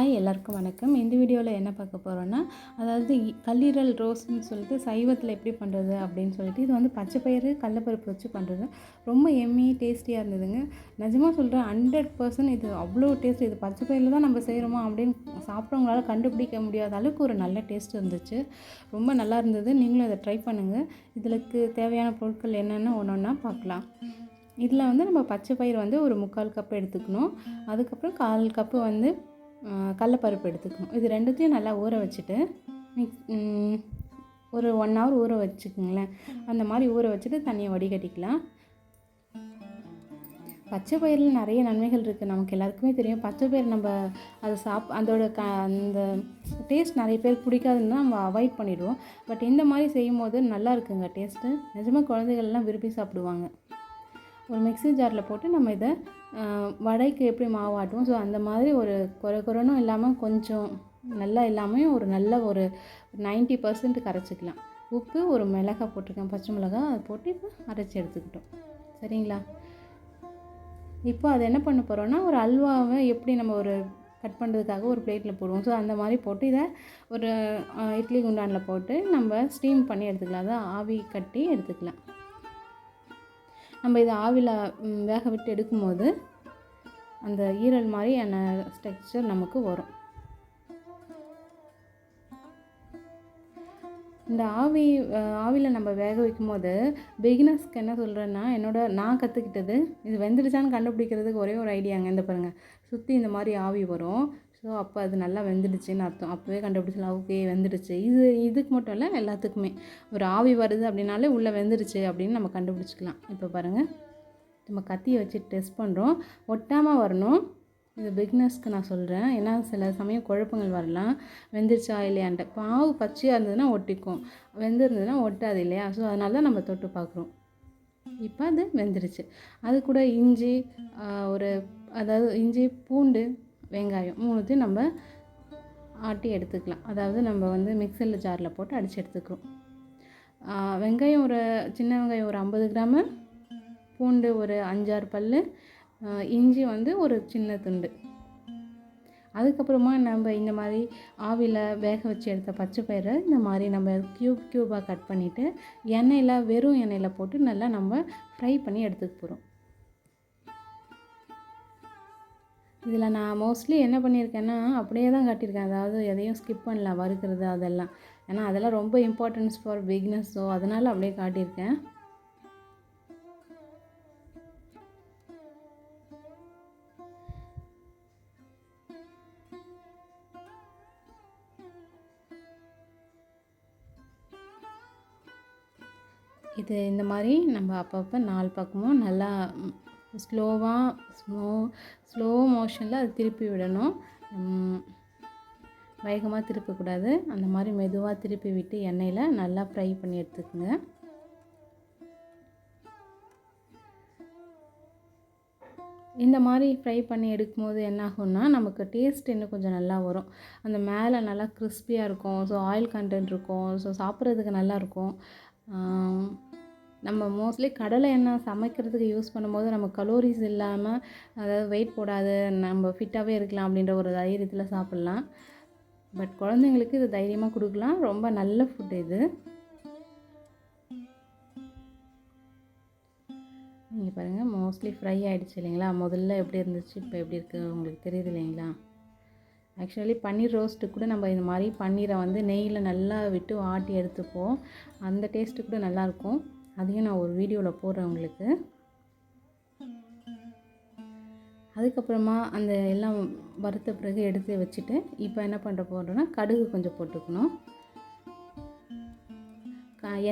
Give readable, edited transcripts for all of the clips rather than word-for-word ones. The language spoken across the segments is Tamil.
ஹாய் எல்லாருக்கும் வணக்கம். இந்த வீடியோவில் என்ன பார்க்க போகிறோன்னா, அதாவது கல்லீரல் ரோஸ்ட்னு சொல்லிட்டு சைவத்தில் எப்படி பண்ணுறது அப்படின்னு சொல்லிட்டு, இது வந்து பச்சை பயிறு கடலப்பருப்பு வச்சு பண்ணுறது. ரொம்ப எம்மி டேஸ்டியாக இருந்ததுங்க. நிஜமாக சொல்கிறேன், 100% இது அவ்வளோ டேஸ்ட். இது பச்சை பயிரில் தான் நம்ம செய்கிறோமா அப்படின்னு சாப்பிட்றவங்களால கண்டுபிடிக்க முடியாத அளவுக்கு ஒரு நல்ல டேஸ்ட் இருந்துச்சு. ரொம்ப நல்லா இருந்தது. நீங்களும் இதை ட்ரை பண்ணுங்கள். இதுக்கு தேவையான பொருட்கள் என்னென்னு ஒன்று ஒன்றா பார்க்கலாம். இதில் வந்து நம்ம பச்சை பயிறு வந்து ஒரு 3/4 கப் எடுத்துக்கணும். அதுக்கப்புறம் 1/4 கப்பு வந்து கடலப்பருப்பு எடுத்துக்கணும். இது ரெண்டுத்தையும் நல்லா ஊற வச்சுட்டு ஒரு 1 ஹவர் ஊற வச்சுக்கோங்களேன். அந்த மாதிரி ஊற வச்சுட்டு தண்ணியை வடிகட்டிக்கலாம். பச்சை பயிரில் நிறைய நன்மைகள் இருக்குது. நமக்கு எல்லாருக்குமே தெரியும். பச்சை பயிர் நம்ம அதை அதோட அந்த டேஸ்ட் நிறைய பேர் பிடிக்காதுன்னு நம்ம அவாய்ட் பண்ணிவிடுவோம். பட் இந்த மாதிரி செய்யும் போது நல்லா இருக்குங்க டேஸ்ட்டு. நிஜமாக குழந்தைகள்லாம் விரும்பி சாப்பிடுவாங்க. ஒரு மிக்ஸி ஜாரில் போட்டு நம்ம இதை வடைக்கு எப்படி மாவாட்டுவோம், ஸோ அந்த மாதிரி ஒரு கொரனும் இல்லாமல் கொஞ்சம் நல்லா இல்லாமல் ஒரு நல்ல ஒரு 90% கரைச்சிக்கலாம். உப்பு, ஒரு மிளகாய் போட்டிருக்கேன், பச்சை மிளகாய், அதை போட்டு இப்போ அரைச்சி எடுத்துக்கிட்டோம். சரிங்களா? இப்போ அதை என்ன பண்ண போகிறோன்னா, ஒரு அல்வாவை எப்படி நம்ம ஒரு கட் பண்ணுறதுக்காக ஒரு பிளேட்டில் போடுவோம், ஸோ அந்த மாதிரி போட்டு இதை ஒரு இட்லி குண்டானில் போட்டு நம்ம ஸ்டீம் பண்ணி எடுத்துக்கலாம். அதான் ஆவி கட்டி எடுத்துக்கலாம். நம்ம இதை ஆவியில் வேக விட்டு எடுக்கும்போது அந்த ஈரல் மாதிரியான ஸ்ட்ரக்சர் நமக்கு வரும். இந்த ஆவியில் நம்ம வேக வைக்கும் போது பிகினர்ஸ்க்கு என்ன சொல்கிறேன்னா, நான் கற்றுக்கிட்டது, இது வெந்துடுச்சான்னு கண்டுபிடிக்கிறதுக்கு ஒரே ஒரு ஐடியாங்க. இந்த பாருங்கள், சுற்றி இந்த மாதிரி ஆவி வரும். ஸோ அப்போ அது நல்லா வெந்துடுச்சுன்னு அர்த்தம். அப்போவே கண்டுபிடிச்சலாம், ஓகே வெந்துடுச்சு. இதுக்கு மட்டும் இல்லை, எல்லாத்துக்குமே ஒரு ஆவி வருது அப்படின்னாலே உள்ளே வெந்துடுச்சு அப்படின்னு நம்ம கண்டுபிடிச்சிக்கலாம். இப்போ பாருங்கள், நம்ம கத்தியை வச்சு டெஸ்ட் பண்ணுறோம். ஒட்டாமல் வரணும். இது பிகினர்ஸ்க்கு நான் சொல்கிறேன். ஏன்னா சில சமயம் குழப்பங்கள் வரலாம், வெந்துருச்சா இல்லையான்ட்டு. பாவு பச்சையாக இருந்ததுன்னா ஒட்டிக்கும், வெந்திருந்ததுன்னா ஒட்டாது இல்லையா? ஸோ அதனால தான் நம்ம தொட்டு பார்க்குறோம். இப்போ அது வெந்துருச்சு. அது கூட இஞ்சி, அதாவது இஞ்சி, பூண்டு, வெங்காயம் 3த்தையும் நம்ம ஆட்டி எடுத்துக்கலாம். அதாவது நம்ம வந்து மிக்சரில் ஜாரில் போட்டு அடித்து எடுத்துக்கிறோம். வெங்காயம் சின்ன வெங்காயம் ஒரு 50 கிராமு, பூண்டு ஒரு 5-6 பல், இஞ்சி வந்து ஒரு சின்ன துண்டு. அதுக்கப்புறமா நம்ம இந்த மாதிரி ஆவியில் வேக வச்சு எடுத்த பச்சை பயிரை இந்த மாதிரி நம்ம க்யூபாக கட் பண்ணிவிட்டு வெறும் எண்ணெயில் போட்டு நல்லா நம்ம ஃப்ரை பண்ணி எடுத்துக்க போகிறோம். இதில் நான் மோஸ்ட்லி என்ன பண்ணியிருக்கேன்னா, அப்படியே தான் காட்டியிருக்கேன். அதாவது எதையும் ஸ்கிப் பண்ணல, வறுக்கிறது அதெல்லாம். ஏன்னா அதெல்லாம் ரொம்ப இம்பார்ட்டன்ஸ் ஃபார் பிகினர்ஸ். ஸோ அதனால் அப்படியே காட்டியிருக்கேன். இது இந்த மாதிரி நம்ம அப்பப்போ 4 பக்கமும் நல்லா ஸ்லோ மோஷனில் அது திருப்பி விடணும். வேகமாக திருப்பக்கூடாது. அந்த மாதிரி மெதுவாக திருப்பி விட்டு எண்ணெயில் நல்லா ஃப்ரை பண்ணி எடுத்துக்கோங்க. இந்த மாதிரி ஃப்ரை பண்ணி எடுக்கும்போது என்ன ஆகும்னா, நமக்கு டேஸ்ட் இன்னும் கொஞ்சம் நல்லா வரும். அந்த மேலே நல்லா கிறிஸ்பியாக இருக்கும். ஸோ ஆயில் கண்டென்ட் இருக்கும். ஸோ சாப்பிட்றதுக்கு நல்லாயிருக்கும். நம்ம மோஸ்ட்லி கடலை எண்ணெய் சமைக்கிறதுக்கு யூஸ் பண்ணும்போது நம்ம கலோரிஸ் இல்லாமல், அதாவது வெயிட் போடாது, நம்ம ஃபிட்டாகவே இருக்கலாம் அப்படின்ற ஒரு தைரியத்தில் சாப்பிட்லாம். பட் குழந்தைங்களுக்கு இது தைரியமாக கொடுக்கலாம். ரொம்ப நல்ல ஃபுட் இது. நீங்கள் பாருங்கள், மோஸ்ட்லி ஃப்ரை ஆகிடுச்சு இல்லைங்களா? முதல்ல எப்படி இருந்துச்சு, இப்போ எப்படி இருக்குது உங்களுக்கு தெரியுது இல்லைங்களா? ஆக்சுவலி பன்னீர் ரோஸ்ட்டு கூட நம்ம இந்த மாதிரி பன்னீரை வந்து நெய்யில் நல்லா விட்டு ஆட்டி எடுத்துப்போம். அந்த டேஸ்ட்டு கூட நல்லாயிருக்கும். அதையும் நான் ஒரு வீடியோவில் போடுறேன் உங்களுக்கு. அதுக்கப்புறமா அந்த எல்லாம் வறுத்த பிறகு எடுத்து வச்சுட்டு இப்போ என்ன பண்ணுற போகிறோன்னா, கடுகு கொஞ்சம் போட்டுக்கணும்.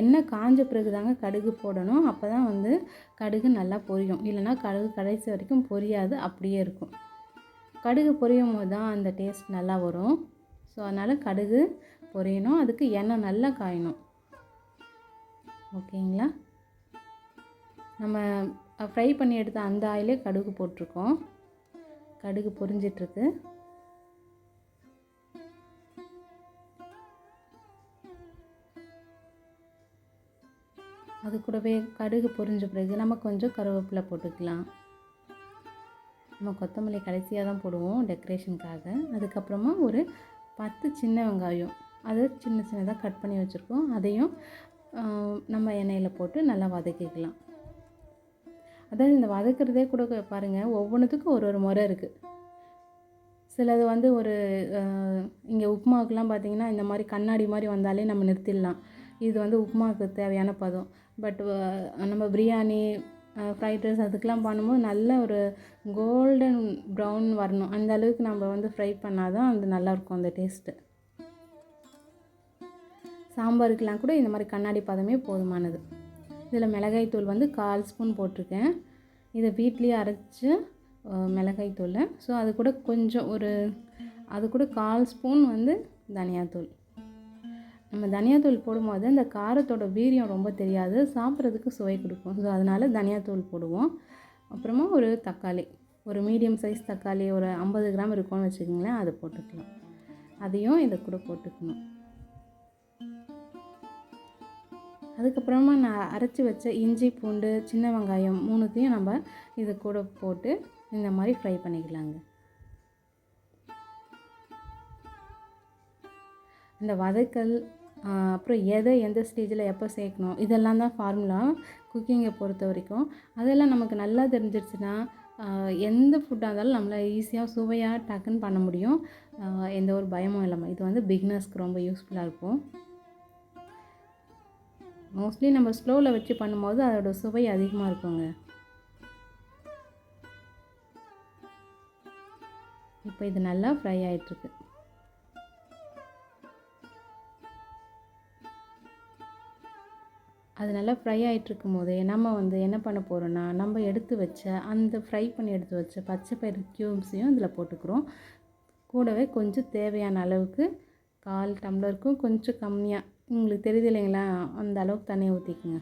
எண்ணெய் காஞ்ச பிறகு தாங்க கடுகு போடணும். அப்போ தான் வந்து கடுகு நல்லா பொரியும். இல்லைனா கடுகு கடைசி வரைக்கும் பொரியாது, அப்படியே இருக்கும். கடுகு பொரியும் போது தான் அந்த டேஸ்ட் நல்லா வரும். ஸோ அதனால் கடுகு பொரியணும். அதுக்கு எண்ணெய் நல்லா காயணும். ஓகேங்களா? நம்ம ஃப்ரை பண்ணி எடுத்த அந்த ஆயிலே கடுகு போட்டிருக்கோம். கடுகு பொரிஞ்சிட்ருக்கு. அது கூடவே கடுகு பொரிஞ்ச பிறகு நம்ம கொஞ்சம் கருவேப்பிலை போட்டுக்கலாம். நம்ம கொத்தமல்லி கடைசியாக தான் போடுவோம் டெக்கரேஷனுக்காக. அதுக்கப்புறமா ஒரு 10 சின்ன வெங்காயம், அதை சின்ன சின்னதாக கட் பண்ணி வச்சுருக்கோம். அதையும் நம்ம எண்ணெயில் போட்டு நல்லா வதக்கிக்கலாம். அதாவது இந்த வதக்கிறதே கூட பாருங்கள், ஒவ்வொன்றுத்துக்கும் ஒரு முறை இருக்குது. சிலது வந்து ஒரு இங்கே உப்புமாவுக்குலாம் பார்த்திங்கன்னா இந்த மாதிரி கண்ணாடி மாதிரி வந்தாலே நம்ம நிறுத்திடலாம். இது வந்து உப்புமாவுக்கு தேவையான பதம். பட் நம்ம பிரியாணி, ஃப்ரைட் ரைஸ் அதுக்கெலாம் பண்ணும்போது நல்ல ஒரு கோல்டன் ப்ரௌன் வரணும். அந்த அளவுக்கு நம்ம வந்து ஃப்ரை பண்ணால் தான் அது நல்லாயிருக்கும் அந்த டேஸ்ட்டு. சாம்பாருக்கெலாம் கூட இந்த மாதிரி கண்ணாடி பதமே போதுமானது. இதில் மிளகாய்த்தூள் வந்து 1/4 ஸ்பூன் போட்டிருக்கேன். இதை வீட்லேயே அரைச்சி மிளகாய்த்தூள். ஸோ அது கூட கொஞ்சம் அது கூட 1/4 ஸ்பூன் வந்து தனியாத்தூள். நம்ம தனியாத்தூள் போடும்போது அந்த காரத்தோட வீரியம் ரொம்ப தெரியாது, சாப்பிட்றதுக்கு சுவை கொடுக்கும். ஸோ அதனால் தனியாத்தூள் போடுவோம். அப்புறமா ஒரு தக்காளி, ஒரு மீடியம் சைஸ் தக்காளி ஒரு 50 கிராம் இருக்கும்னு வச்சுக்கோங்களேன், அது போட்டுக்கலாம். அதையும் இதை கூட போட்டுக்கணும். அதுக்கப்புறமா நான் அரைச்சி வச்ச இஞ்சி, பூண்டு, சின்ன வெங்காயம் 3த்தையும் நம்ம இது கூட போட்டு இந்த மாதிரி ஃப்ரை பண்ணிக்கலாங்க. இந்த வதக்கல் அப்புறம் எந்த ஸ்டேஜில் எப்போ சேர்க்கணும், இதெல்லாம் தான் ஃபார்முலா குக்கிங்கை பொறுத்த வரைக்கும். அதெல்லாம் நமக்கு நல்லா தெரிஞ்சிருச்சுன்னா எந்த ஃபுட்டாக இருந்தாலும் நம்மளால் ஈஸியாக சுவையாக டக்குன்னு பண்ண முடியும், எந்த ஒரு பயமும் இல்லாமல். இது வந்து பிகினர்ஸ்க்கு ரொம்ப யூஸ்ஃபுல்லாக இருக்கும். மோஸ்ட்லி நம்ம ஸ்லோவில் வச்சு பண்ணும்போது அதோட சுவை அதிகமாக இருக்குங்க. இப்போ இது நல்லா ஃப்ரை ஆகிட்டுருக்கு. அது நல்லா ஃப்ரை ஆகிட்டுருக்கும் போதே நம்ம வந்து என்ன பண்ண போகிறோன்னா, நம்ம எடுத்து வச்ச அந்த ஃப்ரை பண்ணி எடுத்து வச்ச பச்சை பயிறு க்யூப்ஸையும் இதில் போட்டுக்கிறோம். கூடவே கொஞ்சம் தேவையான அளவுக்கு 1/4 டம்ளருக்கும் கொஞ்சம் கம்மியாக, உங்களுக்கு தெரியுது இல்லைங்களா, அந்த அளவுக்கு தண்ணி ஊற்றிக்குங்க.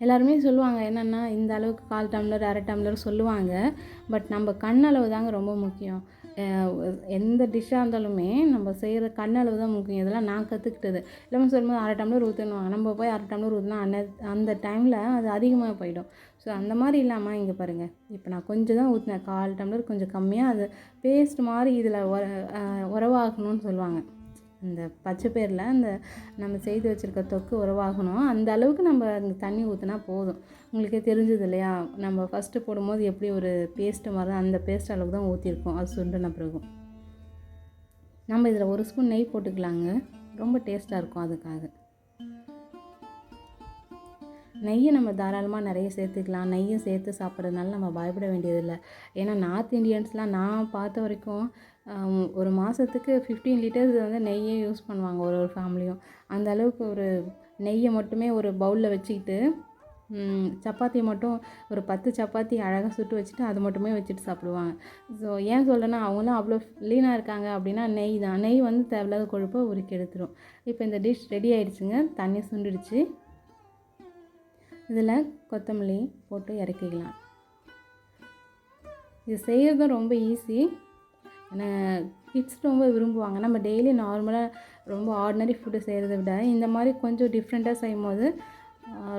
எல்லாருமே சொல்லுவாங்க என்னென்னா இந்த அளவுக்கு 1/4 டம்ளர் 1/2 டம்ளர் சொல்லுவாங்க. பட் நம்ம கண்ணளவு தாங்க ரொம்ப முக்கியம். எந்த டிஷ்ஷாக இருந்தாலுமே நம்ம செய்கிற கண்ணளவு தான் முக்கியம். இதெல்லாம் நான் கற்றுக்கிட்டது. எல்லாமே சொல்லும்போது 1/2 டம்ளர் ஊற்றணுவாங்க. நம்ம போய் 1/2 டம்ளர் ஊற்றினா அந்த டைமில் அது அதிகமாக போயிடும். ஸோ அந்த மாதிரி இல்லாமல் இங்கே பாருங்கள், இப்போ நான் கொஞ்சம் தான் ஊற்றினேன், 1/4 டம்ளர் கொஞ்சம் கம்மியாக. அது பேஸ்ட் மாதிரி இதில் உரவாகணும்னு சொல்லுவாங்க. இந்த பச்சை பயிரில் அந்த நம்ம செய்து வச்சுருக்க தொக்கு உரவாகணும். அந்த அளவுக்கு நம்ம அந்த தண்ணி ஊற்றினா போதும். உங்களுக்கே தெரிஞ்சது இல்லையா, நம்ம ஃபஸ்ட்டு போடும்போது எப்படி ஒரு பேஸ்ட்டு மாதிரி அந்த பேஸ்ட் அளவுக்கு தான் ஊற்றிருக்கோம். அது சுண்டின பிறகும் நம்ம இதில் 1 ஸ்பூன் நெய் போட்டுக்கலாங்க, ரொம்ப டேஸ்ட்டாக இருக்கும். அதுக்காக நெய்யை நம்ம தாராளமாக நிறைய சேர்த்துக்கலாம். நெய்யும் சேர்த்து சாப்பிட்றதுனால நம்ம பயப்பட வேண்டியதில்லை. ஏன்னா நார்த் இண்டியன்ஸ்லாம் நான் பார்த்த வரைக்கும் ஒரு மாதத்துக்கு 15 லிட்டர்ஸ் வந்து நெய்யே யூஸ் பண்ணுவாங்க ஒரு ஃபேமிலியும். அந்த அளவுக்கு ஒரு நெய்யை மட்டுமே ஒரு பவுலில் வச்சுக்கிட்டு சப்பாத்தி மட்டும் ஒரு 10 சப்பாத்தி அழகாக சுட்டு வச்சுட்டு அது மட்டுமே வச்சுட்டு சாப்பிடுவாங்க. ஸோ ஏன் சொல்கிறேன்னா, அவங்களாம் அவ்வளோ லீனாக இருக்காங்க அப்படின்னா நெய் தான். நெய் வந்து தேவையில்லாத கொழுப்பை உருக்கி எடுத்துரும். இப்போ இந்த டிஷ் ரெடி ஆகிடுச்சுங்க. தண்ணி சுண்டிடுச்சு. இதில் கொத்தமல்லி போட்டு இறக்கிக்கலாம். இது செய்கிறது ரொம்ப ஈஸி. ஏன்னா கிட்ஸ் ரொம்ப விரும்புவாங்க. நம்ம டெய்லி நார்மலாக ரொம்ப ஆர்டினரி ஃபுட்டு செய்கிறத விட இந்த மாதிரி கொஞ்சம் டிஃப்ரெண்ட்டாக செய்யும்போது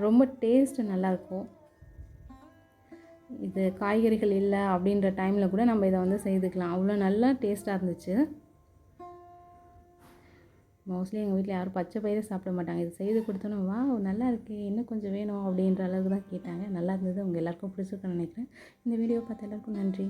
ரொம்ப டேஸ்ட்டு நல்லாயிருக்கும். இது காய்கறிகள் இல்லை அப்படின்ற டைமில் கூட நம்ம இதை வந்து செய்துக்கலாம். அவ்வளோ நல்லா டேஸ்ட்டாக இருந்துச்சு. மோஸ்ட்லி எங்கள் வீட்டில் யாரும் பச்சை பயிரே சாப்பிட மாட்டாங்க. இது செய்து கொடுத்தோன்னா வா நல்லா இருக்கே, இன்னும் கொஞ்சம் வேணும் அப்படின்ற அளவுக்கு தான் கேட்டாங்க. நல்லா இருந்தது. உங்கள் எல்லாேருக்கும் பிடிச்சிருக்குன்னு நினைக்கிறேன். இந்த வீடியோ பார்த்த எல்லாருக்கும் நன்றி.